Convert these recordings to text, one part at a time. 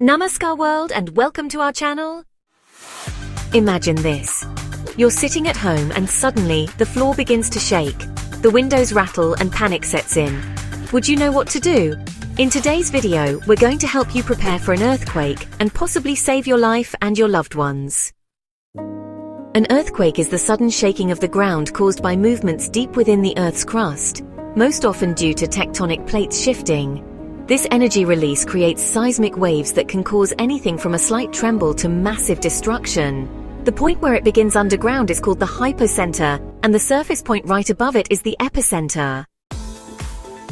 Namaskar world and welcome to our channel. Imagine this. You're sitting at home and suddenly the floor begins to shake. The windows rattle and panic sets in. Would you know what to do? In today's video, we're going to help you prepare for an earthquake and possibly save your life and your loved ones. An earthquake is the sudden shaking of the ground caused by movements deep within the Earth's crust, most often due to tectonic plates shifting. This energy release creates seismic waves that can cause anything from a slight tremble to massive destruction. The point where it begins underground is called the hypocenter, and the surface point right above it is the epicenter.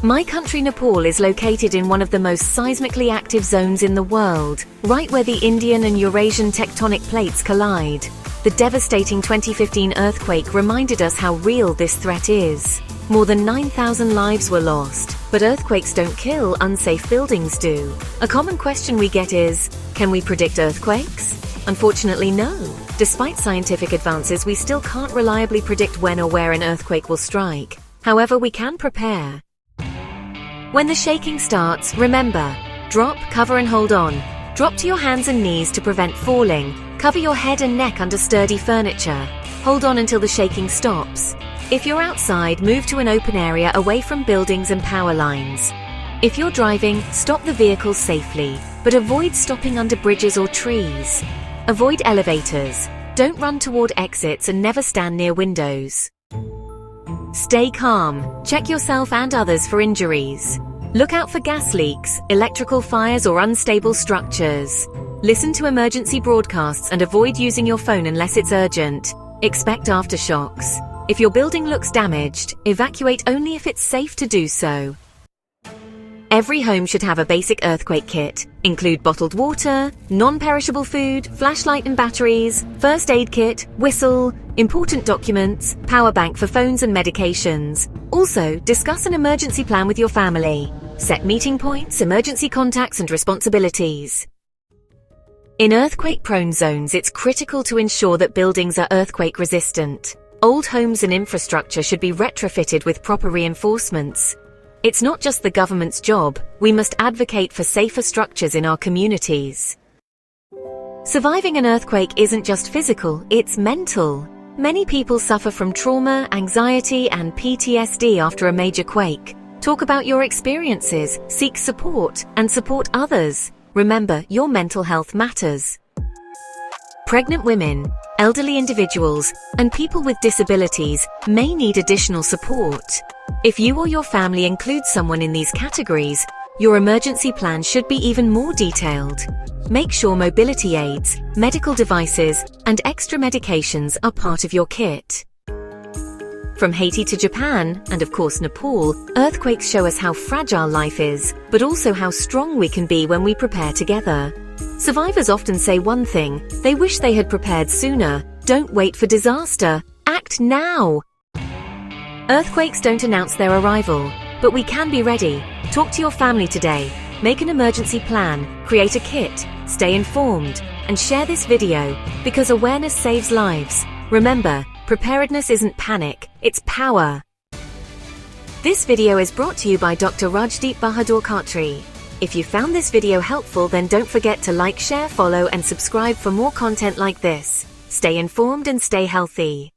My country Nepal is located in one of the most seismically active zones in the world, right where the Indian and Eurasian tectonic plates collide. The devastating 2015 earthquake reminded us how real this threat is. More than 9,000 lives were lost, but earthquakes don't kill, unsafe buildings do. A common question we get is, can we predict earthquakes? Unfortunately, no. Despite scientific advances, we still can't reliably predict when or where an earthquake will strike. However, we can prepare. When the shaking starts, remember, drop, cover and hold on. Drop to your hands and knees to prevent falling. Cover your head and neck under sturdy furniture. Hold on until the shaking stops. If you're outside, move to an open area away from buildings and power lines. If you're driving, stop the vehicle safely, but avoid stopping under bridges or trees. Avoid elevators. Don't run toward exits and never stand near windows. Stay calm. Check yourself and others for injuries. Look out for gas leaks, electrical fires or unstable structures. Listen to emergency broadcasts and avoid using your phone unless it's urgent. Expect aftershocks. If your building looks damaged, evacuate only if it's safe to do so. Every home should have a basic earthquake kit. Include bottled water, non-perishable food, flashlight and batteries, first aid kit, whistle, important documents, power bank for phones and medications. Also, discuss an emergency plan with your family. Set meeting points, emergency contacts and responsibilities. In earthquake-prone zones, it's critical to ensure that buildings are earthquake-resistant. Old homes and infrastructure should be retrofitted with proper reinforcements. It's not just the government's job, we must advocate for safer structures in our communities. Surviving an earthquake isn't just physical, it's mental. Many people suffer from trauma, anxiety, and PTSD after a major quake. Talk about your experiences, seek support, and support others. Remember, your mental health matters. Pregnant women, elderly individuals, and people with disabilities may need additional support. If you or your family include someone in these categories, your emergency plan should be even more detailed. Make sure mobility aids, medical devices, and extra medications are part of your kit. From Haiti to Japan, and of course Nepal, earthquakes show us how fragile life is, but also how strong we can be when we prepare together. Survivors often say one thing: they wish they had prepared sooner. Don't wait for disaster. Act now! Earthquakes don't announce their arrival, but we can be ready. Talk to your family today. Make an emergency plan, create a kit, stay informed, and share this video, because awareness saves lives. Remember, preparedness isn't panic, it's power. This video is brought to you by Dr. Rajdeep Bahadur Khatri. If you found this video helpful, then don't forget to like, share, follow, and subscribe for more content like this. Stay informed and stay healthy.